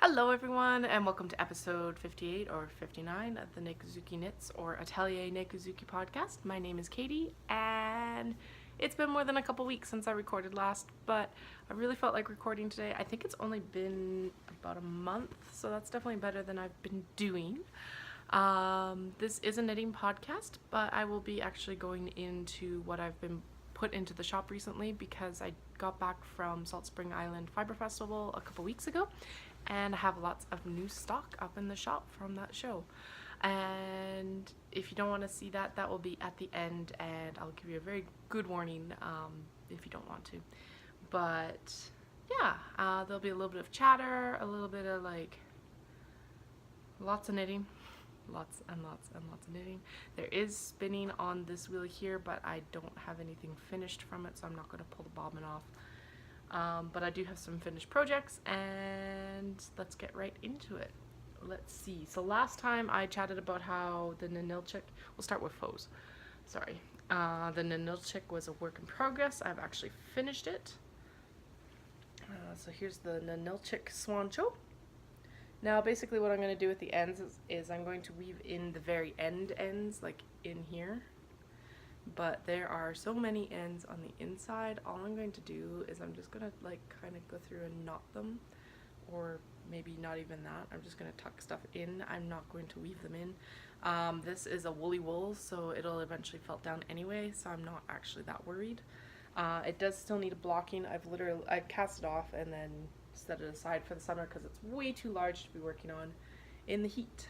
Hello everyone and welcome to episode 58 or 59 of the Nekozuki Knits or Atelier Nekozuki podcast. My name is Katie and it's been more than a couple weeks since I recorded last, but I really felt like recording today. I think it's only been about a month, so that's definitely better than I've been doing. This is a knitting podcast, but I will be actually going into what I've been put into the shop recently because I got back from Salt Spring Island Fiber Festival a couple weeks ago and I have lots of new stock up in the shop from that show. And if you don't want to see that, that will be at the end, and I'll give you a very good warning if you don't want to. But yeah, there'll be a little bit of chatter, a little bit of like lots of knitting, lots and lots and lots of knitting. There is spinning on this wheel here, but I don't have anything finished from it, so I'm not going to pull the bobbin off. But I do have some finished projects, and let's get right into it. Let's see. So last time I chatted about how the Nanilchik, we'll start with foes. Sorry. The Nanilchik was a work in progress. I've actually finished it. So here's the Nanilchik Swancho. Now basically what I'm going to do at the ends is I'm going to weave in the very ends, like in here. But there are so many ends on the inside. All I'm going to do is I'm just gonna like kind of go through and knot them, or maybe not even that. I'm just gonna tuck stuff in. I'm not going to weave them in. This is a woolly wool, so it'll eventually felt down anyway, so I'm not actually that worried. It does still need a blocking. I've cast it off and then set it aside for the summer because it's way too large to be working on in the heat.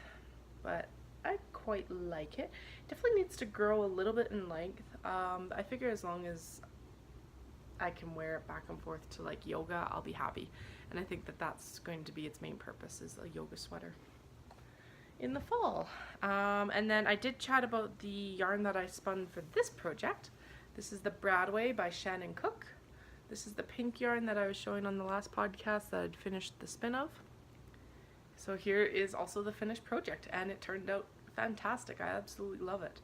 But I quite like it. Definitely needs to grow a little bit in length. I figure as long as I can wear it back and forth to like yoga, I'll be happy. And I think that that's going to be its main purpose, is a yoga sweater in the fall. And then I did chat about the yarn that I spun for this project. This is the Bradway by Shannon Cook. This is the pink yarn that I was showing on the last podcast that I'd finished the spin of. So here is also the finished project, and it turned out fantastic. I absolutely love it.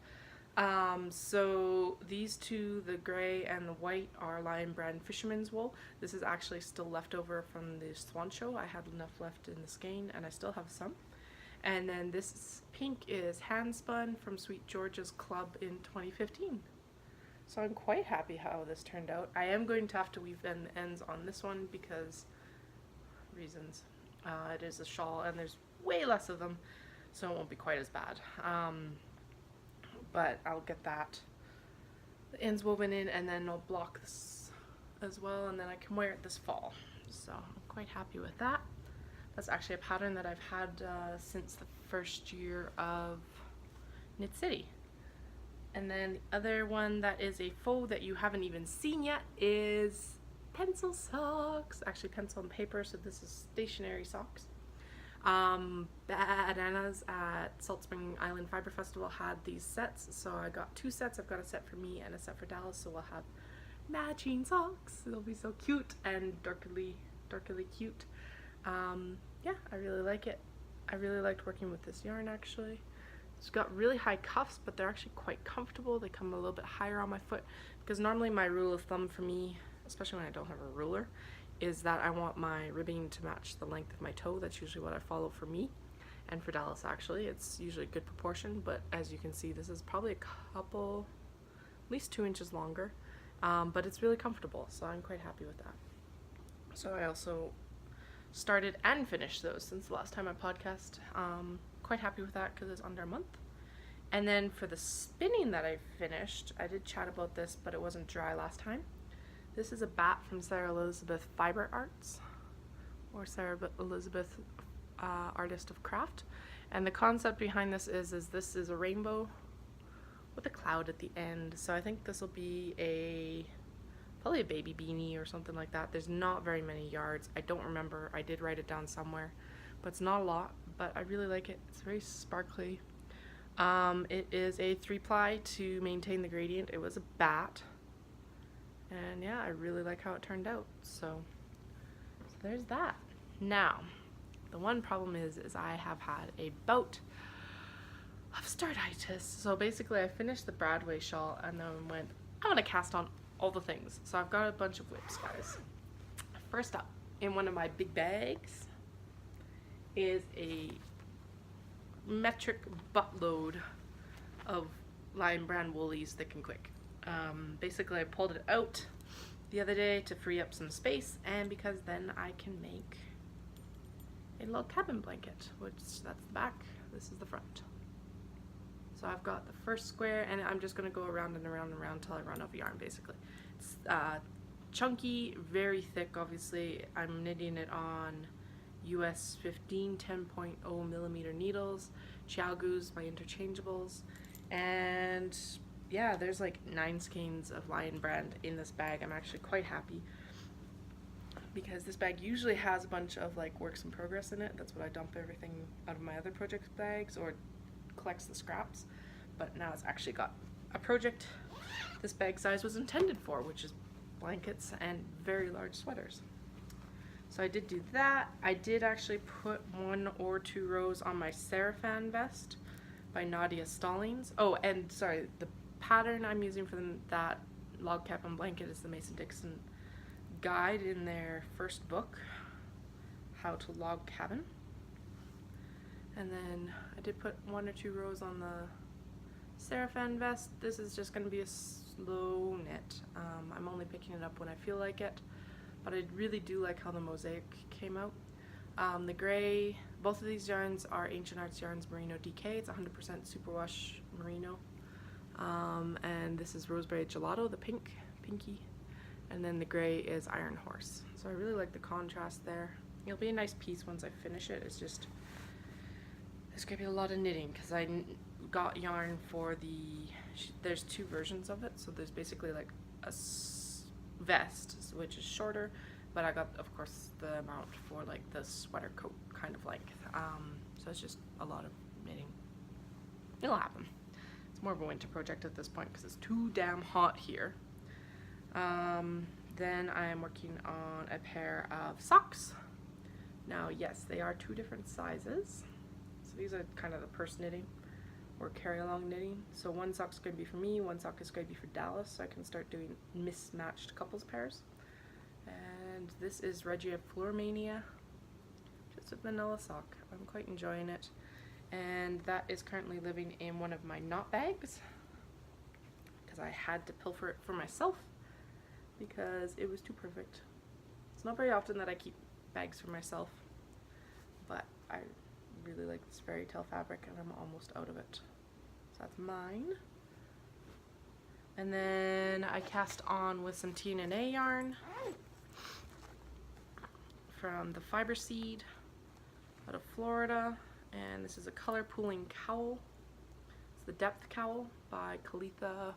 So these two, the gray and the white, are Lion Brand Fisherman's Wool. This is actually still left over from the Swan Show. I had enough left in the skein, and I still have some. And then this pink is hand spun from Sweet George's Club in 2015. So I'm quite happy how this turned out. I am going to have to weave in the ends on this one because reasons. It is a shawl and there's way less of them, so it won't be quite as bad. But I'll get the ends woven in, and then I'll block this as well, and then I can wear it this fall. So I'm quite happy with that. That's actually a pattern that I've had since the first year of Knit City. And then the other one that is a faux that you haven't even seen yet is pencil socks. Actually pencil and paper, so this is stationary socks. Bananas at Salt Spring Island Fiber Festival had these sets, so I got two sets. I've got a set for me and a set for Dallas, so we'll have matching socks. It'll be so cute and darkly cute. Yeah, I really like it. I really liked working with this yarn actually. It's got really high cuffs, but they're actually quite comfortable. They come a little bit higher on my foot because normally my rule of thumb for me, especially when I don't have a ruler, is that I want my ribbing to match the length of my toe. That's usually what I follow for me, and for Dallas actually. It's usually a good proportion, but as you can see, this is probably a couple, at least 2 inches longer, but it's really comfortable, so I'm quite happy with that. So I also started and finished those since the last time I podcast. Quite happy with that because it's under a month. And then for the spinning that I finished, I did chat about this, but it wasn't dry last time. This is a bat from Sarah Elizabeth Fiber Arts, or Sarah Elizabeth Artist of Craft. And the concept behind this is this is a rainbow with a cloud at the end. So I think this will be probably a baby beanie or something like that. There's not very many yards. I don't remember. I did write it down somewhere, but it's not a lot, but I really like it. It's very sparkly. It is a 3-ply to maintain the gradient. It was a bat. And yeah, I really like how it turned out. So there's that. Now, the one problem is I have had a bout of startitis. So basically I finished the Bradway shawl and then went, I'm gonna cast on all the things. So I've got a bunch of whips, guys. First up, in one of my big bags is a metric buttload of Lion Brand woolies thick and quick. Basically I pulled it out the other day to free up some space, and because then I can make a little cabin blanket, which that's the back, this is the front. So I've got the first square, and I'm just going to go around and around and around until I run out of yarn, basically. It's chunky, very thick, obviously. I'm knitting it on US 15 10.0 millimeter needles, Chiaogus, my interchangeables, and yeah, there's like 9 skeins of Lion Brand in this bag. I'm actually quite happy, because this bag usually has a bunch of like works in progress in it. That's what I dump everything out of my other project bags, or collects the scraps. But now it's actually got a project this bag size was intended for, which is blankets and very large sweaters. So I did do that. I did actually put 1 or 2 rows on my Sarafan vest by Nadia Stallings. Oh, and sorry, the pattern I'm using for that log cabin blanket is the Mason-Dixon guide in their first book, How to Log Cabin. And then I did put 1 or 2 rows on the Sarafan vest. This is just going to be a slow knit. I'm only picking it up when I feel like it, but I really do like how the mosaic came out. The gray, both of these yarns are Ancient Arts Yarns Merino DK. It's 100% superwash merino. And this is Roseberry Gelato, the pinky. And then the gray is Iron Horse. So I really like the contrast there. It'll be a nice piece once I finish it. It's just, there's going to be a lot of knitting, because I got yarn for there's 2 versions of it. So there's basically like a vest, which is shorter, but I got, of course, the amount for like the sweater coat kind of length. So it's just a lot of knitting. It'll happen. It's more of a winter project at this point because it's too damn hot here. Then I am working on a pair of socks. Now, yes, they are 2 different sizes. So these are kind of the purse knitting or carry-along knitting. So 1 sock's going to be for me, 1 sock is going to be for Dallas, so I can start doing mismatched couples pairs. And this is Regia Floormania, just a vanilla sock. I'm quite enjoying it. And that is currently living in one of my knot bags, because I had to pilfer it for myself because it was too perfect. It's not very often that I keep bags for myself, but I really like this fairy tale fabric and I'm almost out of it. So that's mine. And then I cast on with some TNA yarn from the Fiber Seed out of Florida, and this is a color pooling cowl. It's the Depth Cowl by Kalitha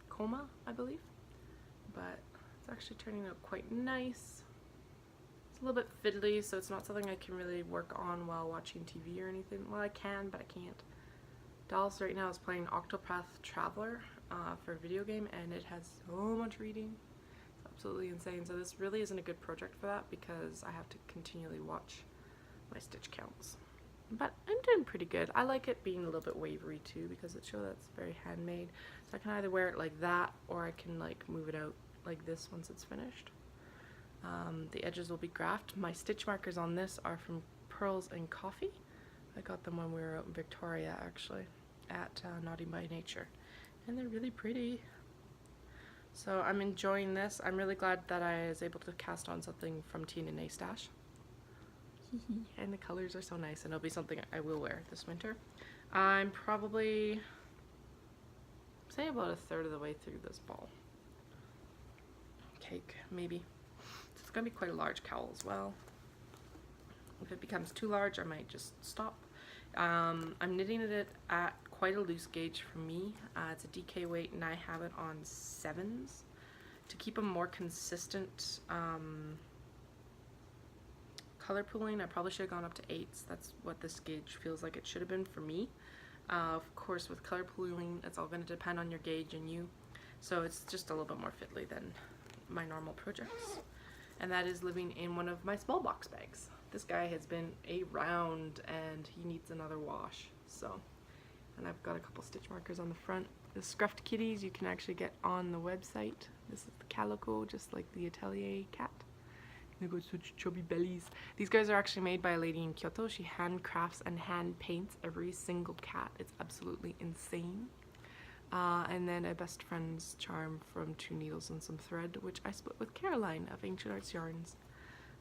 Coma, I believe, but it's actually turning out quite nice. It's a little bit fiddly, so it's not something I can really work on while watching TV or anything. Well, I can, but I can't. Dallas right now is playing Octopath Traveler for a video game, and it has so much reading. It's absolutely insane. So this really isn't a good project for that because I have to continually watch my stitch counts. But I'm doing pretty good. I like it being a little bit wavery too, because it shows that it's very handmade. So I can either wear it like that, or I can like move it out like this once it's finished. The edges will be graphed. My stitch markers on this are from Pearls and Coffee. I got them when we were out in Victoria, actually, at Naughty by Nature, and they're really pretty. So I'm enjoying this. I'm really glad that I was able to cast on something from TNA Stash. And the colors are so nice, and it'll be something I will wear this winter. I'm probably, say, about a third of the way through this ball. Cake, maybe. So it's going to be quite a large cowl as well. If it becomes too large, I might just stop. I'm knitting it at quite a loose gauge for me. It's a DK weight, and I have it on 7s to keep a more consistent color pooling. I probably should have gone up to 8s. That's what this gauge feels like it should have been for me. Of course, with color pooling, it's all going to depend on your gauge and you. So it's just a little bit more fiddly than my normal projects. And that is living in one of my small box bags. This guy has been around and he needs another wash. So, and I've got a couple stitch markers on the front. The Scruffed Kitties you can actually get on the website. This is the calico, just like the Atelier cat. They got such chubby bellies. These guys are actually made by a lady in Kyoto. She handcrafts and hand paints every single cat. It's absolutely insane. And then a best friend's charm from 2 needles and some thread, which I split with Caroline of Ancient Arts Yarns.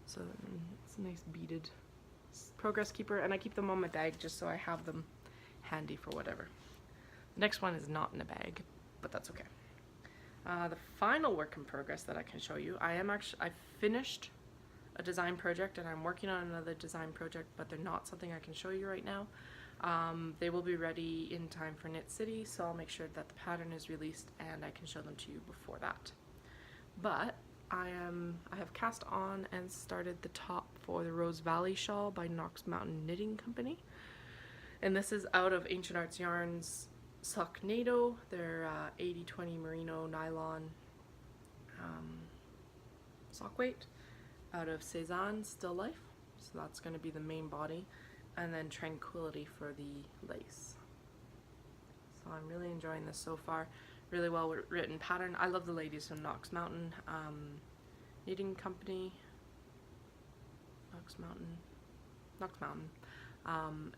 So it's a nice beaded progress keeper, and I keep them on my bag just so I have them handy for whatever. The next one is not in a bag, but that's okay. The final work in progress that I can show you, I finished a design project and I'm working on another design project, but they're not something I can show you right now. They will be ready in time for Knit City, so I'll make sure that the pattern is released and I can show them to you before that. But I have cast on and started the top for the Rose Valley shawl by Knox Mountain Knitting Company, and this is out of Ancient Arts Yarns Socknado. They're 80/20 merino nylon sock weight out of Cezanne Still Life, so that's going to be the main body, and then Tranquility for the lace. So I'm really enjoying this so far. Really well written pattern. I love the ladies from Knox Mountain Knitting Company. Knox Mountain.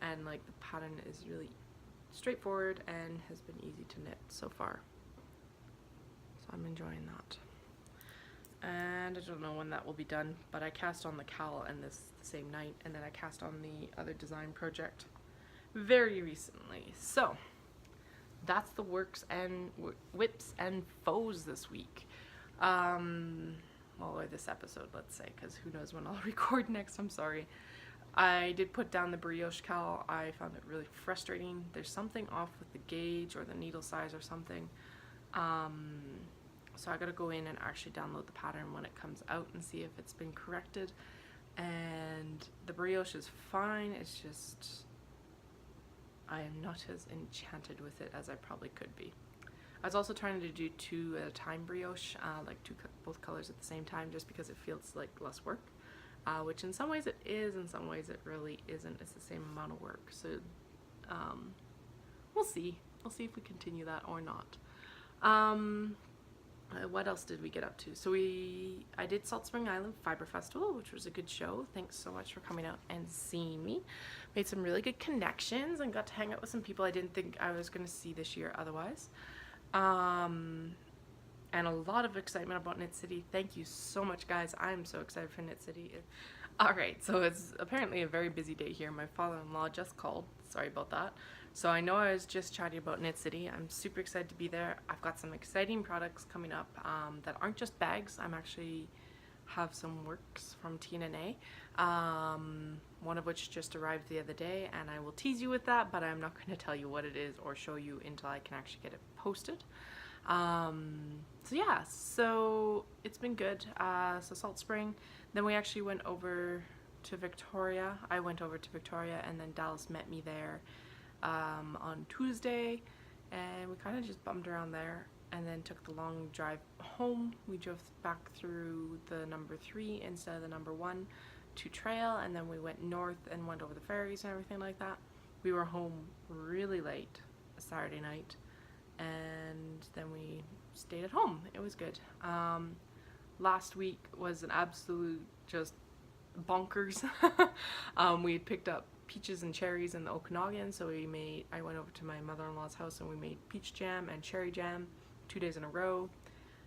And like the pattern is really straightforward and has been easy to knit so far. So I'm enjoying that. And I don't know when that will be done, but I cast on the cowl and this the same night, and then I cast on the other design project very recently. So that's the works and whips and foes this week. Well, or this episode, let's say, because who knows when I'll record next. I'm sorry. I did put down the brioche cowl. I found it really frustrating. There's something off with the gauge or the needle size or something. So I gotta go in and actually download the pattern when it comes out and see if it's been corrected. And the brioche is fine. It's just I am not as enchanted with it as I probably could be. I was also trying to do 2 at a time brioche, like both colors at the same time, just because it feels like less work. Which in some ways it is, in some ways it really isn't. It's the same amount of work. So we'll see. We'll see if we continue that or not. What else did we get up to? So I did Salt Spring Island Fiber Festival, which was a good show. Thanks so much for coming out and seeing me. Made some really good connections and got to hang out with some people I didn't think I was going to see this year otherwise. And a lot of excitement about Knit City. Thank you so much, guys. I'm so excited for Knit City. Alright, so it's apparently a very busy day here. My father-in-law just called. Sorry about that. So I know I was just chatting about Knit City. I'm super excited to be there. I've got some exciting products coming up that aren't just bags. I'm actually have some works from TNA. One of which just arrived the other day, and I will tease you with that, but I'm not going to tell you what it is or show you until I can actually get it posted. So yeah, so it's been good. So Salt Spring, then we actually went over to Victoria. I went over to Victoria, and then Dallas met me there on Tuesday, and we kind of just bummed around there and then took the long drive home. We drove back through the number 3 instead of the number 1 to trail, and then we went north and went over the ferries and everything like that. We were home really late Saturday night, and then we stayed at home. It was good. Last week was an absolute just bonkers. We had picked up peaches and cherries in the Okanagan, so I went over to my mother-in-law's house and we made peach jam and cherry jam 2 days in a row.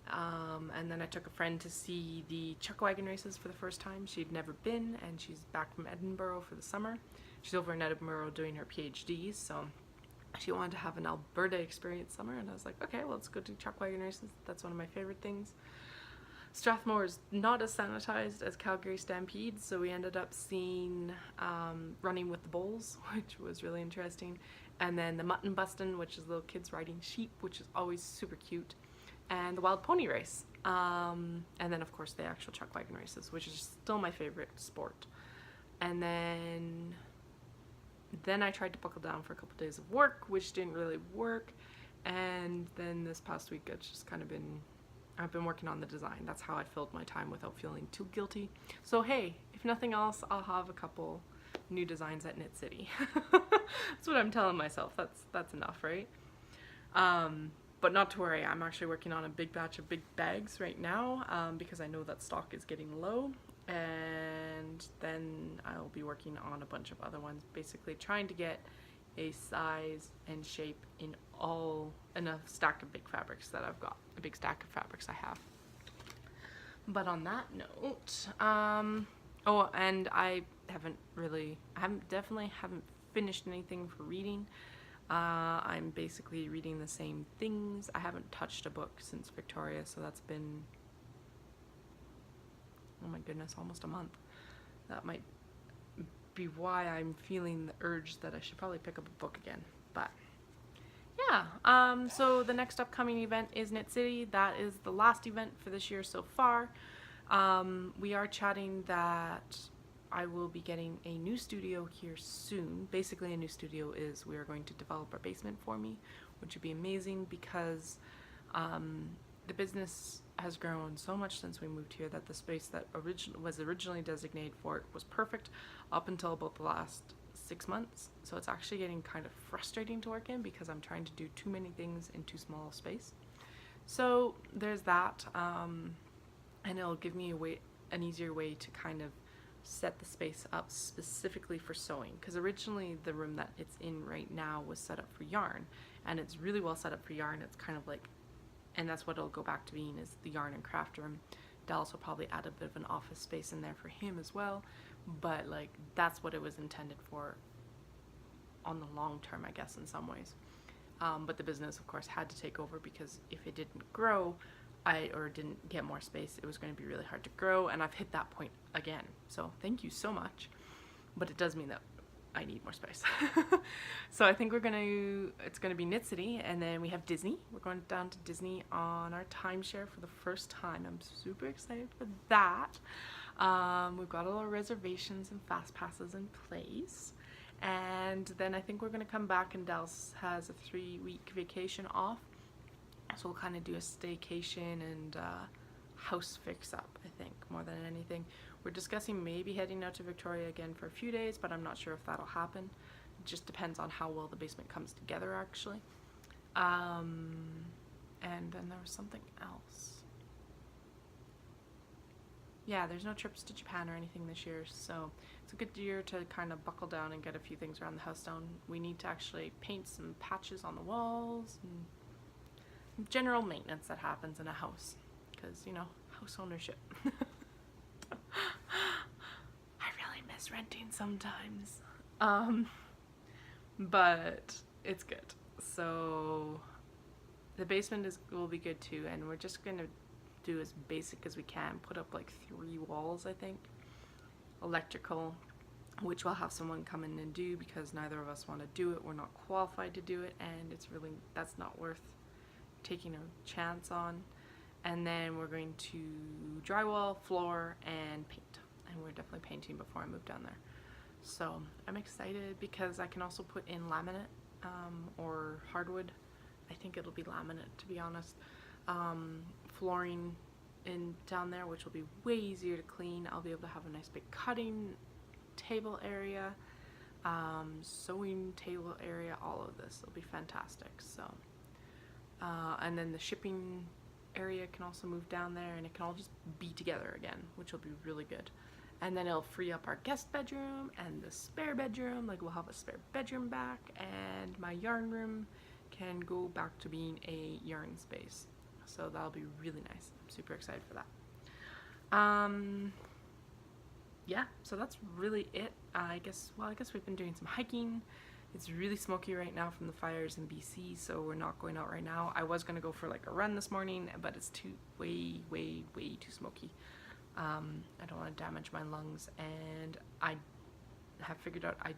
And then I took a friend to see the chuck wagon races for the first time. She'd never been, and she's back from Edinburgh for the summer. She's over in Edinburgh doing her PhD, so she wanted to have an Alberta experience summer, and I was like, okay, well, let's go do chuck wagon races. That's one of my favorite things. Strathmore is not as sanitized as Calgary Stampede, so we ended up seeing Running with the Bulls, which was really interesting, and then the Mutton Bustin', which is little kids riding sheep, which is always super cute, and the Wild Pony Race, and then of course the actual chuck wagon races, which is still my favorite sport. And then I tried to buckle down for a couple days of work, which didn't really work, and then this past week it's just kind of been, I've been working on the design. That's how I filled my time without feeling too guilty. So hey, if nothing else, I'll have a couple new designs at Knit City. That's what I'm telling myself. That's enough, right? But not to worry, I'm actually working on a big batch of big bags right now, because I know that stock is getting low, and then I'll be working on a bunch of other ones, basically trying to get a size and shape in a stack of big fabrics that I've got, a big stack of fabrics I have. But on that note, oh, and I definitely haven't finished anything for reading. I'm basically reading the same things. I haven't touched a book since Victoria, so that's been, oh my goodness, almost a month. That might be why I'm feeling the urge that I should probably pick up a book again. But yeah, so the next upcoming event is Knit City. That is the last event for this year so far. We are chatting that I will be getting a new studio here soon. Basically, a new studio is we are going to develop our basement for me, which would be amazing because the business has grown so much since we moved here that the space that was originally designated for it was perfect up until about the last 6 months. So it's actually getting kind of frustrating to work in because I'm trying to do too many things in too small a space. So there's that, and it'll give me an easier way to kind of set the space up specifically for sewing, because originally the room that it's in right now was set up for yarn, and it's really well set up for yarn. It's kind of like, and that's what it'll go back to being, is the yarn and craft room. Dallas will probably add a bit of an office space in there for him as well, but like that's what it was intended for on the long term, I guess, in some ways. But the business of course had to take over, because if it didn't grow or didn't get more space, it was going to be really hard to grow, and I've hit that point again. So thank you so much, but it does mean that I need more space. So I think it's gonna be Knit City, and then we have Disney. We're going down to Disney on our timeshare for the first time. I'm super excited for that. We've got all our reservations and fast passes in place, and then I think we're gonna come back, and Dallas has a 3-week vacation off, so we'll kind of do a staycation and house fix up, I think, more than anything. We're discussing maybe heading out to Victoria again for a few days, but I'm not sure if that'll happen. It just depends on how well the basement comes together, actually. And then there was something else. Yeah, there's no trips to Japan or anything this year, so it's a good year to kind of buckle down and get a few things around the house done. We need to actually paint some patches on the walls and general maintenance that happens in a house, because, you know, house ownership. I really miss renting sometimes, but it's good. So the basement will be good too, and we're just gonna do as basic as we can. Put up like 3 walls, I think, electrical, which we'll have someone come in and do, because neither of us want to do it. We're not qualified to do it, and that's not worth taking a chance on. And then we're going to drywall, floor, and paint. And we're definitely painting before I move down there. So I'm excited because I can also put in laminate or hardwood. I think it'll be laminate, to be honest. Flooring down there, which will be way easier to clean. I'll be able to have a nice big cutting table area, sewing table area, all of this. It'll be fantastic. So, and then the shipping area can also move down there, and it can all just be together again, which will be really good. And then it'll free up our guest bedroom and the spare bedroom. Like, we'll have a spare bedroom back, and my yarn room can go back to being a yarn space. So that'll be really nice. I'm super excited for that. Yeah, so that's really it. I guess we've been doing some hiking. It's really smoky right now from the fires in BC, so we're not going out right now. I was gonna go for like a run this morning, but it's way too smoky. I don't want to damage my lungs, and I have figured out I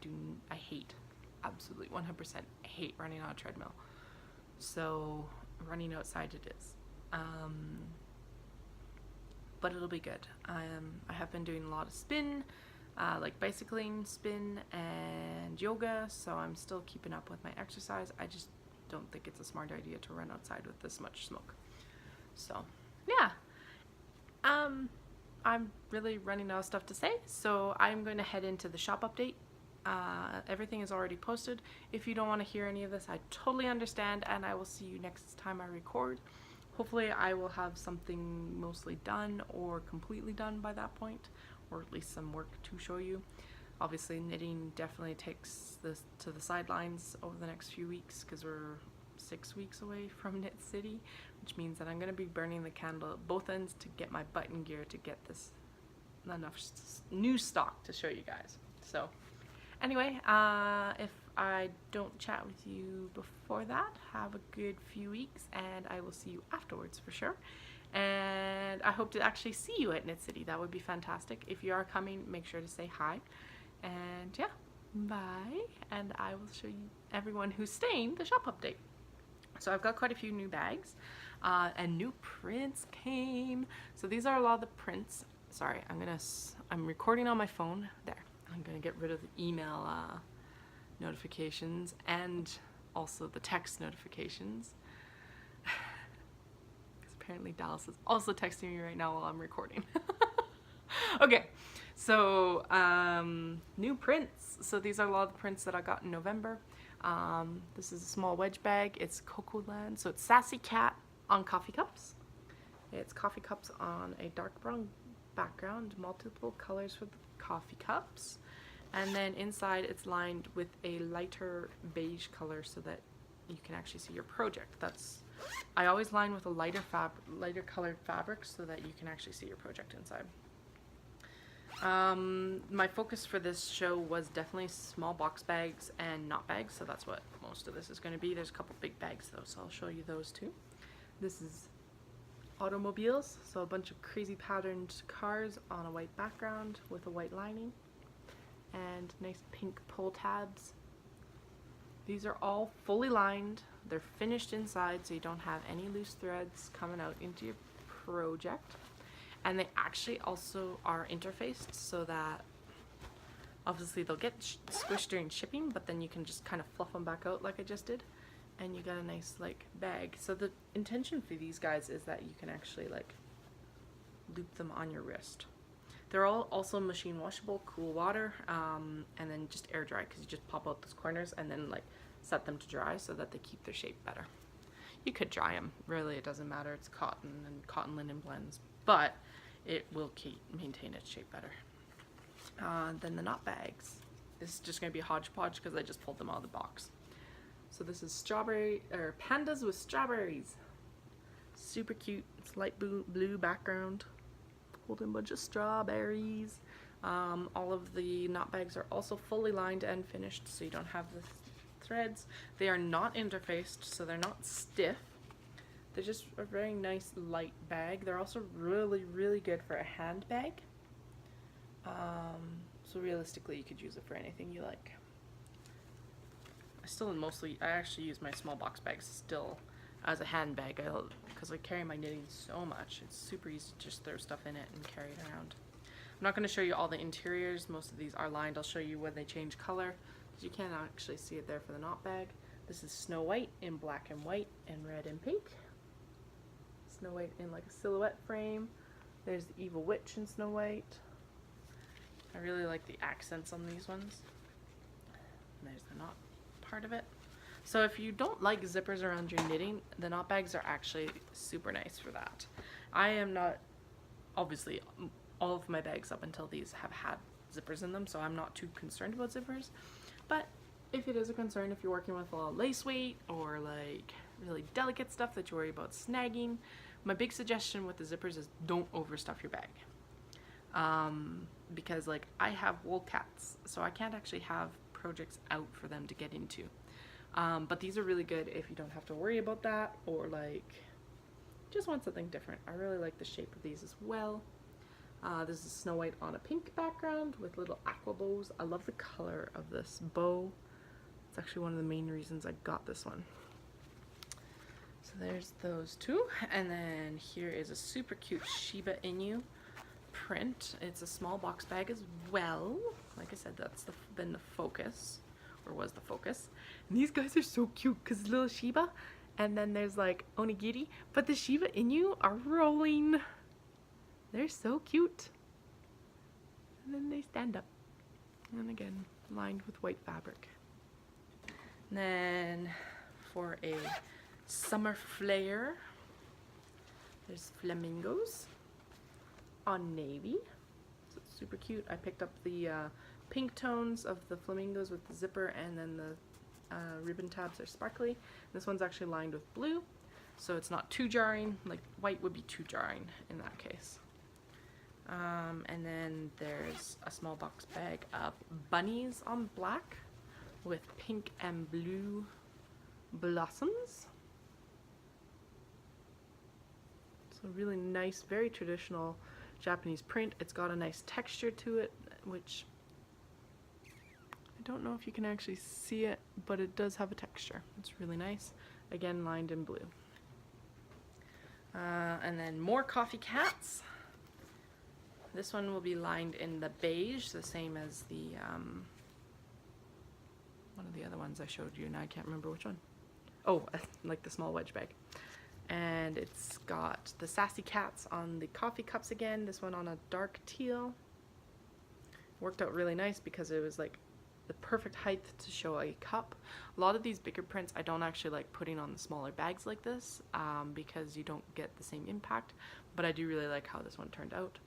hate, absolutely 100% hate running on a treadmill. So running outside it is. But it'll be good. I have been doing a lot of spin, like bicycling, spin, and yoga, so I'm still keeping up with my exercise. I just don't think it's a smart idea to run outside with this much smoke. So yeah, I'm really running out of stuff to say, so I'm going to head into the shop update. Everything is already posted. If you don't want to hear any of this, I totally understand, and I will see you next time I record. Hopefully I will have something mostly done or completely done by that point, or at least some work to show you. Obviously knitting definitely takes this to the sidelines over the next few weeks because we're 6 weeks away from Knit City, which means that I'm going to be burning the candle at both ends to get my button gear to get this enough new stock to show you guys. So anyway, if I don't chat with you before that, have a good few weeks and I will see you afterwards for sure. And I hope to actually see you at Knit City. That would be fantastic. If you are coming, make sure to say hi. And yeah, bye. And I will show you everyone who's staying the shop update. So I've got quite a few new bags and new prints came. So these are a lot of the prints. Sorry, I'm recording on my phone. There. I'm gonna get rid of the email notifications and also the text notifications. Because apparently Dallas is also texting me right now while I'm recording. Okay, so new prints. So these are a lot of the prints that I got in November. This is a small wedge bag. It's Cocoa Land. So it's Sassy Cat on coffee cups. It's coffee cups on a dark brown background, multiple colors for the coffee cups. And then inside it's lined with a lighter beige color so that you can actually see your project. I always line with a lighter colored fabric so that you can actually see your project inside. My focus for this show was definitely small box bags and knot bags, so that's what most of this is going to be. There's a couple big bags though, so I'll show you those too. This is automobiles, so a bunch of crazy patterned cars on a white background with a white lining and nice pink pull tabs. These are all fully lined. They're finished inside, so you don't have any loose threads coming out into your project. And they actually also are interfaced so that obviously they'll get squished during shipping, but then you can just kind of fluff them back out like I just did, and you got a nice like bag. So the intention for these guys is that you can actually like loop them on your wrist. They're all also machine washable, cool water, and then just air dry because you just pop out those corners and then like set them to dry so that they keep their shape better. You could dry them, really it doesn't matter, it's cotton and cotton linen blends, but it will maintain its shape better. Then the knot bags. This is just going to be a hodgepodge because I just pulled them out of the box. So this is pandas with strawberries. Super cute. It's light blue background. Holding a bunch of strawberries. All of the knot bags are also fully lined and finished, so you don't have the threads. They are not interfaced, so they're not stiff. They're just a very nice light bag. They're also really, really good for a handbag. So realistically, you could use it for anything you like. I actually use my small box bags still as a handbag because I carry my knitting so much. It's super easy to just throw stuff in it and carry it around. I'm not going to show you all the interiors. Most of these are lined. I'll show you when they change color. You can't actually see it there for the knot bag. This is Snow White in black and white and red and pink. Snow White in like a silhouette frame. There's the Evil Witch in Snow White. I really like the accents on these ones. And there's the knot part of it. So if you don't like zippers around your knitting, the knot bags are actually super nice for that. I am not, obviously, all of my bags up until these have had zippers in them, so I'm not too concerned about zippers. But if it is a concern, if you're working with a lot of lace weight or like really delicate stuff that you worry about snagging, my big suggestion with the zippers is don't overstuff your bag. Because like I have wool cats, so I can't actually have projects out for them to get into. But these are really good if you don't have to worry about that or like just want something different. I really like the shape of these as well. This is Snow White on a pink background with little aqua bows. I love the color of this bow. It's actually one of the main reasons I got this one. So there's those two. And then here is a super cute Shiba Inu print. It's a small box bag as well. Like I said, that's been the focus, or was the focus. And these guys are so cute because little Shiba, and then there's like onigiri, but the Shiba Inu are rolling. They're so cute. And then they stand up. And again, lined with white fabric. And then for a summer flare, there's flamingos on navy. So it's super cute. I picked up the pink tones of the flamingos with the zipper, and then the ribbon tabs are sparkly. This one's actually lined with blue, so it's not too jarring. Like white would be too jarring in that case. And then there's a small box bag of bunnies on black with pink and blue blossoms. So really nice, very traditional Japanese print. It's got a nice texture to it, which I don't know if you can actually see it, but it does have a texture. It's really nice. Again, lined in blue. And then more coffee cats. This one will be lined in the beige, the same as the one of the other ones I showed you, and I can't remember which one. Oh, like the small wedge bag. And it's got the sassy cats on the coffee cups again, this one on a dark teal. Worked out really nice because it was like the perfect height to show a cup. A lot of these bigger prints I don't actually like putting on the smaller bags like this because you don't get the same impact, but I do really like how this one turned out.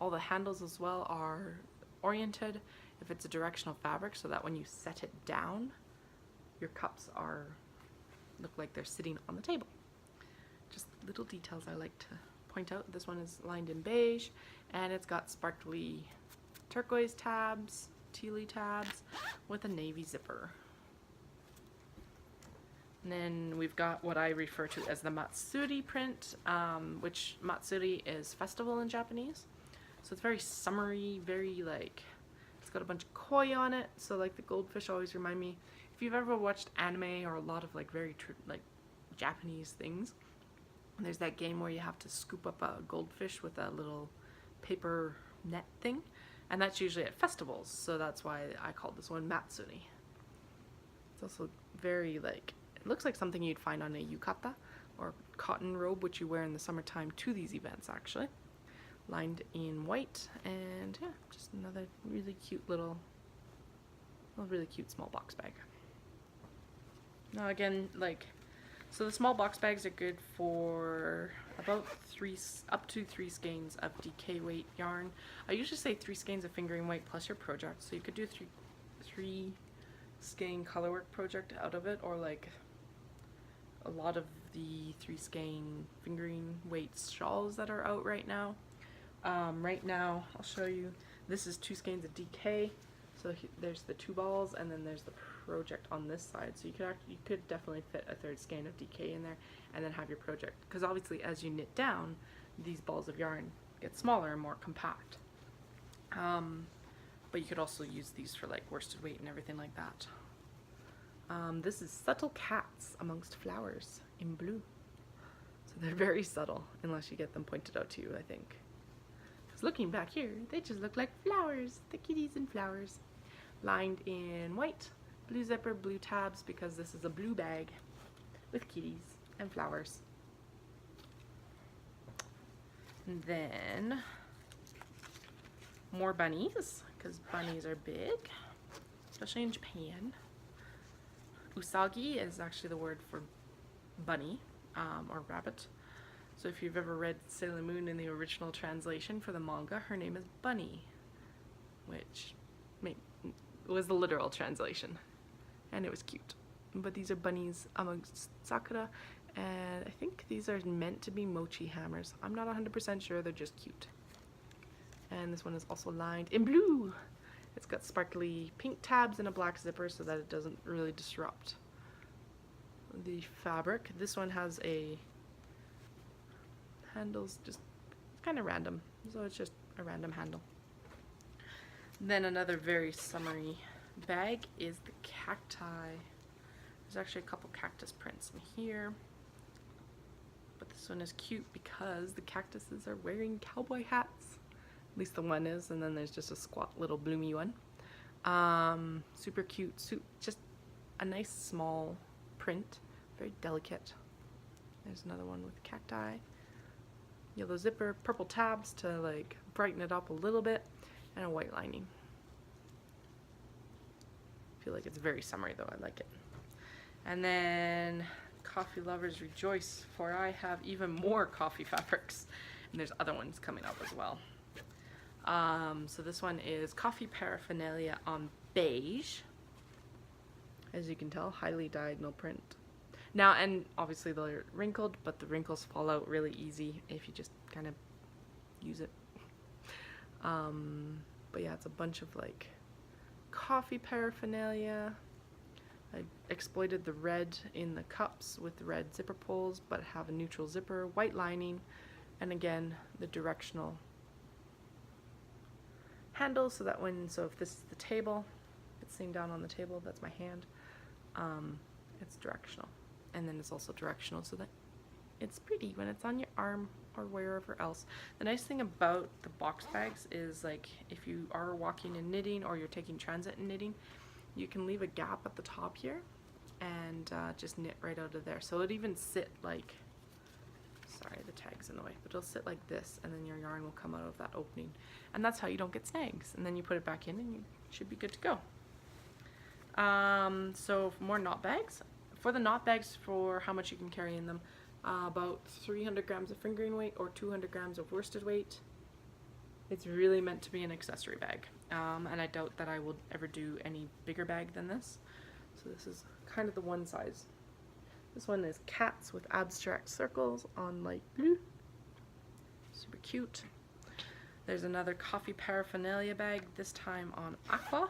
All the handles as well are oriented if it's a directional fabric, so that when you set it down, your cups look like they're sitting on the table. Just little details I like to point out. This one is lined in beige, and it's got sparkly turquoise tabs, tealy tabs, with a navy zipper. And then we've got what I refer to as the Matsuri print, which Matsuri is festival in Japanese. So it's very summery, very like, it's got a bunch of koi on it, so like the goldfish always remind me, if you've ever watched anime or a lot of like very like Japanese things, there's that game where you have to scoop up a goldfish with a little paper net thing, and that's usually at festivals, so that's why I called this one Matsuri. It's also very like, it looks like something you'd find on a yukata or cotton robe, which you wear in the summertime to these events actually. Lined in white, and yeah, just another really cute really cute small box bag. Now again, like, so the small box bags are good for about up to 3 skeins of DK weight yarn. I usually say 3 skeins of fingering weight plus your project, so you could do three skein colorwork project out of it, or like a lot of the 3 skein fingering weight shawls that are out right now. Right now, I'll show you, this is 2 skeins of DK, so there's the 2 balls, and then there's the project on this side, so you could definitely fit a 3rd skein of DK in there, and then have your project, because obviously as you knit down, these balls of yarn get smaller and more compact. But you could also use these for like worsted weight and everything like that. This is Subtle Cats Amongst Flowers in blue, so they're very subtle, unless you get them pointed out to you, I think. Looking back here, they just look like flowers, the kitties and flowers. Lined in white, blue zipper, blue tabs, because this is a blue bag with kitties and flowers. And then more bunnies, because bunnies are big, especially in Japan. Usagi is actually the word for bunny or rabbit. So if you've ever read Sailor Moon in the original translation for the manga, her name is Bunny, which was the literal translation, and it was cute. But these are bunnies amongst sakura, and I think these are meant to be mochi hammers. I'm not 100% sure, they're just cute. And this one is also lined in blue. It's got sparkly pink tabs and a black zipper so that it doesn't really disrupt the fabric. This one has a handles, just kind of random, so it's just a random handle. Then another very summery bag is the cacti. There's actually a couple cactus prints in here, but this one is cute because the cactuses are wearing cowboy hats, at least the one is, and then there's just a squat little bloomy one. Super cute, just a nice small print, very delicate. There's another one with cacti. Yellow zipper, purple tabs to like brighten it up a little bit, and a white lining. I feel like it's very summery though, I like it. And then coffee lovers rejoice, for I have even more coffee fabrics, and there's other ones coming up as well. So this one is Coffee Paraphernalia on beige. As you can tell, highly diagonal print. Now, and obviously they're wrinkled, but the wrinkles fall out really easy if you just kind of use it. But yeah, it's a bunch of like coffee paraphernalia. I exploited the red in the cups with the red zipper pulls, but have a neutral zipper, white lining, and again the directional handle, so that so if this is the table, it's sitting down on the table, that's my hand, it's directional. And then it's also directional so that it's pretty when it's on your arm or wherever else. The nice thing about the box bags is, like, if you are walking and knitting or you're taking transit and knitting, you can leave a gap at the top here and just knit right out of there. So it'd even sit like, sorry, the tag's in the way, but it'll sit like this, and then your yarn will come out of that opening. And that's how you don't get snags. And then you put it back in and you should be good to go. So more knot bags. For the knot bags, for how much you can carry in them, about 300 grams of fingering weight or 200 grams of worsted weight. It's really meant to be an accessory bag, and I doubt that I will ever do any bigger bag than this. So this is kind of the one size. This one is cats with abstract circles on light blue. Super cute. There's another coffee paraphernalia bag, this time on aqua.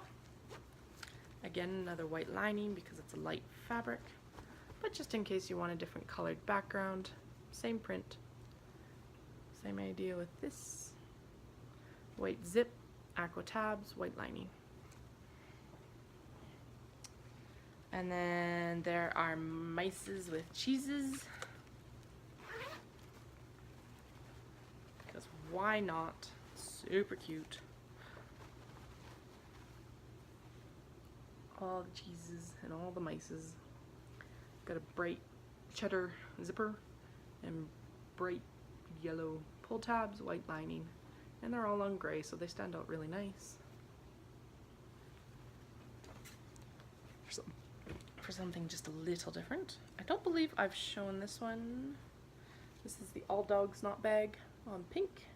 Again, another white lining because it's a light fabric. But just in case you want a different colored background, same print. Same idea with this. White zip, aqua tabs, white lining. And then there are mices with cheeses. Because why not? Super cute. All the cheeses and all the mices. Got a bright cheddar zipper and bright yellow pull tabs, white lining, and they're all on gray, so they stand out really nice. For something just a little different, I don't believe I've shown this one. This is the All Dogs knot bag on pink.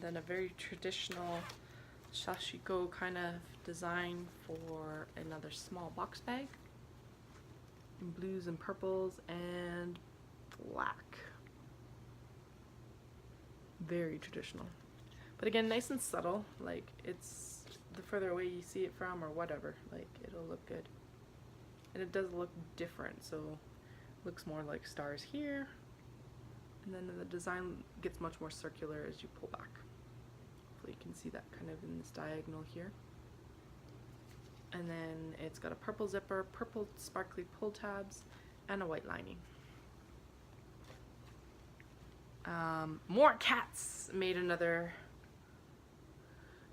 Then a very traditional sashiko kind of design for another small box bag in blues and purples and black. Very traditional, but again, nice and subtle. Like, it's the further away you see it from or whatever, like, it'll look good. And it does look different, so it looks more like stars here, and then the design gets much more circular as you pull back. You can see that kind of in this diagonal here. And then it's got a purple zipper, purple sparkly pull tabs, and a white lining. More Cats made another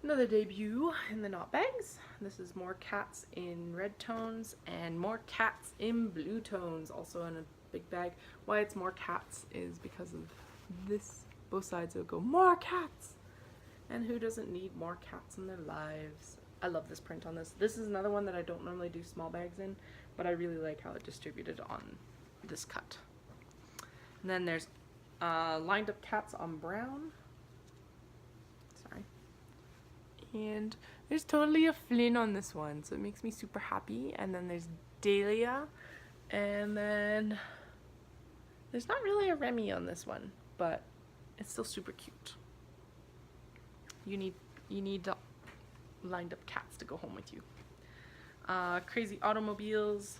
debut in the knot bags. This is More Cats in red tones and More Cats in blue tones, also in a big bag. Why it's More Cats is because of this, both sides will go More Cats. And who doesn't need more cats in their lives? I love this print on this. This is another one that I don't normally do small bags in, but I really like how it distributed on this cut. And then there's lined up cats on brown. Sorry. And there's totally a Flynn on this one, so it makes me super happy. And then there's Dahlia. And then there's not really a Remy on this one, but it's still super cute. You need lined up cats to go home with you. Crazy Automobiles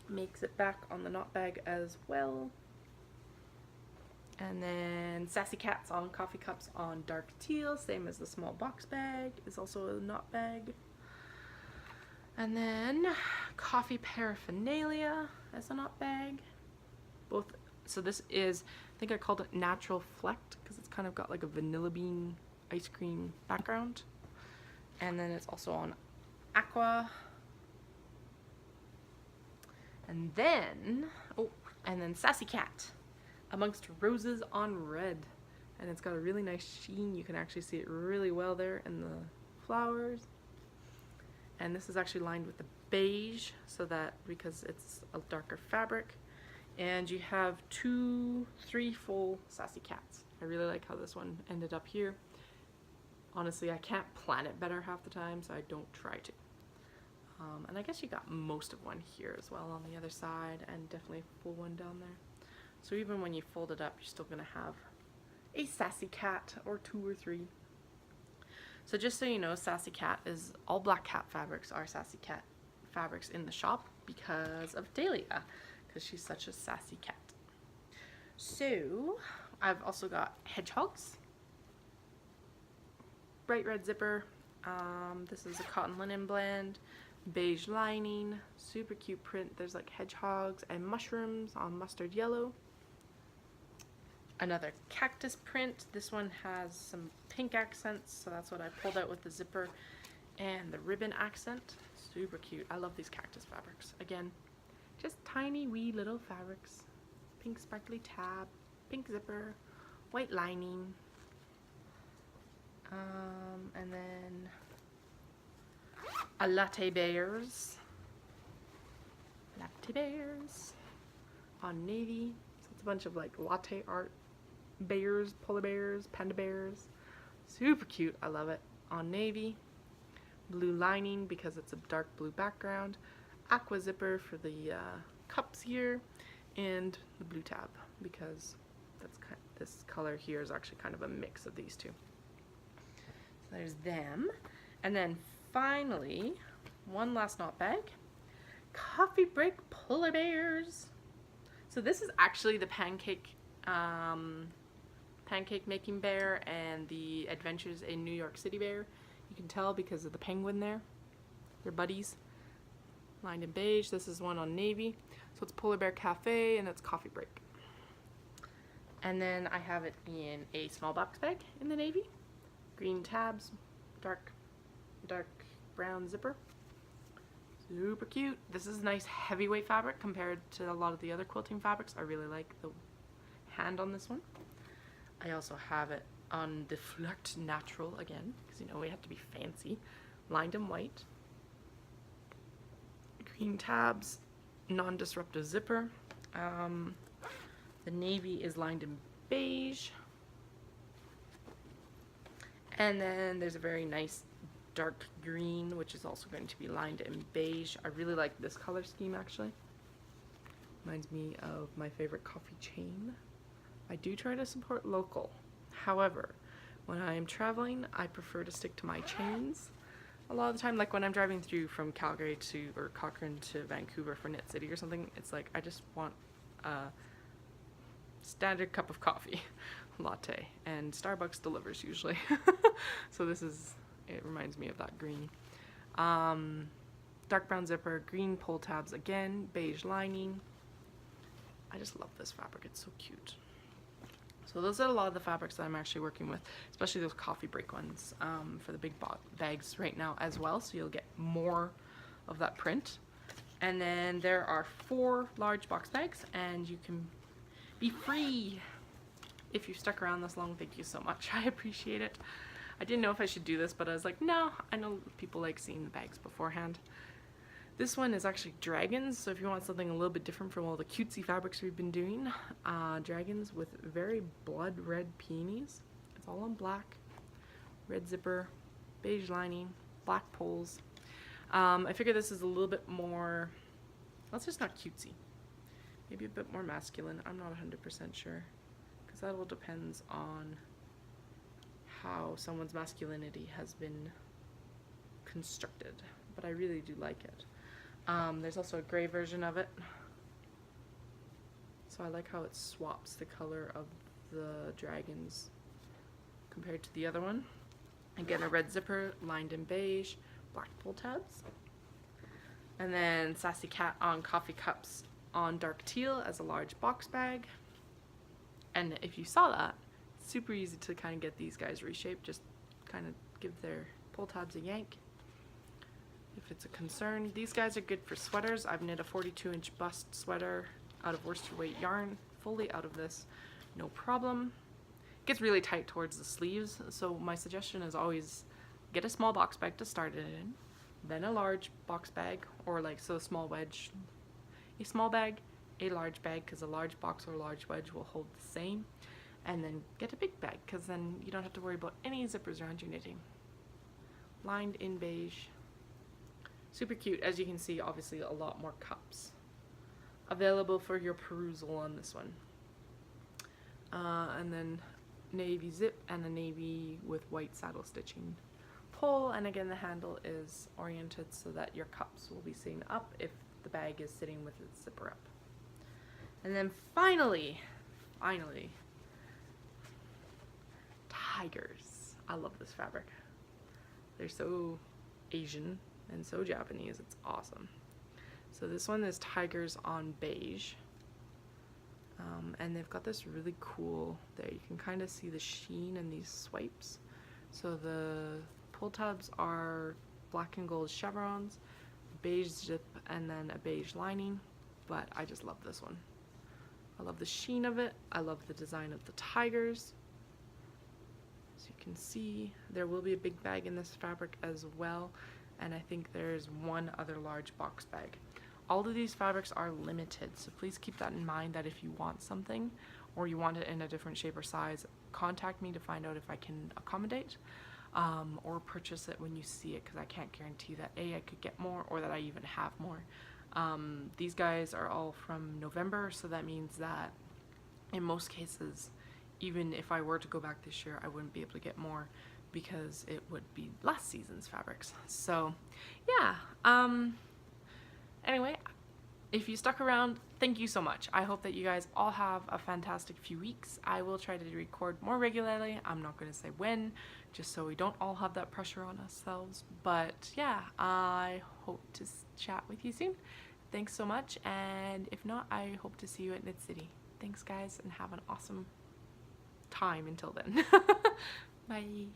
makes it back on the knot bag as well. And then Sassy Cats on coffee cups on dark teal, same as the small box bag, is also a knot bag. And then Coffee Paraphernalia as a knot bag. Both. So this is, I think I called it Natural Flecked because it's kind of got like a vanilla bean ice cream background. And then it's also on aqua. And then, Sassy Cat Amongst Roses on Red. And it's got a really nice sheen. You can actually see it really well there in the flowers. And this is actually lined with the beige, so that, because it's a darker fabric. And you have 3 full Sassy Cats. I really like how this one ended up here. Honestly, I can't plan it better half the time, so I don't try to. And I guess you got most of one here as well on the other side, and definitely a full one down there. So even when you fold it up, you're still going to have a Sassy Cat, or 2 or 3. So just so you know, Sassy Cat is all black cat fabrics are Sassy Cat fabrics in the shop because of Dahlia, because she's such a sassy cat. So I've also got hedgehogs, bright red zipper. This is a cotton linen blend, beige lining, super cute print. There's like hedgehogs and mushrooms on mustard yellow. Another cactus print. This one has some pink accents, so that's what I pulled out with the zipper and the ribbon accent. Super cute. I love these cactus fabrics. Again, just tiny wee little fabrics. Pink sparkly tab, pink zipper, white lining. And then a latte bears. Latte bears on navy. So it's a bunch of like latte art. Bears, polar bears, panda bears. Super cute. I love it. On navy. Blue lining because it's a dark blue background. Aqua zipper for the cups here. And the blue tab because this color here is actually kind of a mix of these two. So there's them. And then finally, one last knot bag. Coffee break polar bears. So this is actually the pancake making bear and the Adventures in New York City bear. You can tell because of the penguin there. They're buddies. Lined in beige. This is one on navy. So it's Polar Bear Cafe and it's coffee break. And then I have it in a small box bag in the navy. Green tabs, dark brown zipper. Super cute. This is nice heavyweight fabric compared to a lot of the other quilting fabrics. I really like the hand on this one. I also have it on the Flirt Natural again, because you know we have to be fancy. Lined in white. Green tabs, non-disruptive zipper. The navy is lined in beige. And then there's a very nice dark green, which is also going to be lined in beige. I really like this color scheme actually. Reminds me of my favorite coffee chain. I do try to support local. However, when I am traveling, I prefer to stick to my chains. A lot of the time, like when I'm driving through from Calgary or Cochrane to Vancouver for Knit City or something, it's like I just want a standard cup of coffee, latte, and Starbucks delivers usually. So it reminds me of that green. Dark brown zipper, green pull tabs again, beige lining. I just love this fabric, it's so cute. So those are a lot of the fabrics that I'm actually working with, especially those coffee break ones for the big bags right now as well, so you'll get more of that print. And then there are 4 large box bags, and you can be free if you've stuck around this long. Thank you so much. I appreciate it. I didn't know if I should do this, but I was like, no, I know people like seeing the bags beforehand. This one is actually dragons, so if you want something a little bit different from all the cutesy fabrics we've been doing, dragons with very blood red peonies. It's all on black, red zipper, beige lining, black poles. I figure this is a little bit more, well, it's just not cutesy. Maybe a bit more masculine. I'm not 100% sure, because that all depends on how someone's masculinity has been constructed, but I really do like it. There's also a gray version of it, so I like how it swaps the color of the dragons compared to the other one. Again, a red zipper lined in beige, black pull tabs, and then Sassy Cat on coffee cups on dark teal as a large box bag. And if you saw that, it's super easy to kind of get these guys reshaped. Just kind of give their pull tabs a yank if it's a concern. These guys are good for sweaters. I've knit a 42-inch bust sweater out of worsted weight yarn, fully out of this, no problem. It gets really tight towards the sleeves, so my suggestion is always get a small box bag to start it in, then a large box bag, or like so a small wedge. A small bag, a large bag, because a large box or large wedge will hold the same. and then get a big bag, because then you don't have to worry about any zippers around your knitting. Lined in beige. Super cute. As you can see, obviously a lot more cups available for your perusal on this one. And then navy zip and a navy with white saddle stitching pull, and again the handle is oriented so that your cups will be sitting up if the bag is sitting with its zipper up. And then finally, tigers. I love this fabric. They're so Asian and so Japanese. It's awesome. So this one is tigers on beige. And they've got this really cool, there you can kind of see the sheen in these swipes. So the pull tabs are black and gold chevrons, beige zip, and then a beige lining. But I just love this one. I love the sheen of it. I love the design of the tigers. As you can see, there will be a big bag in this fabric as well, and I think there's one other large box bag. All of these fabrics are limited, so please keep that in mind, that if you want something or you want it in a different shape or size, contact me to find out if I can accommodate, or purchase it when you see it, because I can't guarantee that A, I could get more, or that I even have more. These guys are all from November, so that means that in most cases, even if I were to go back this year, I wouldn't be able to get more because it would be last season's fabrics. So yeah, anyway, if you stuck around, thank you so much. I hope that you guys all have a fantastic few weeks. I will try to record more regularly. I'm not going to say when, just so we don't all have that pressure on ourselves. But yeah, I hope to chat with you soon. Thanks so much, and if not, I hope to see you at Knit City. Thanks guys, and have an awesome time until then. Bye.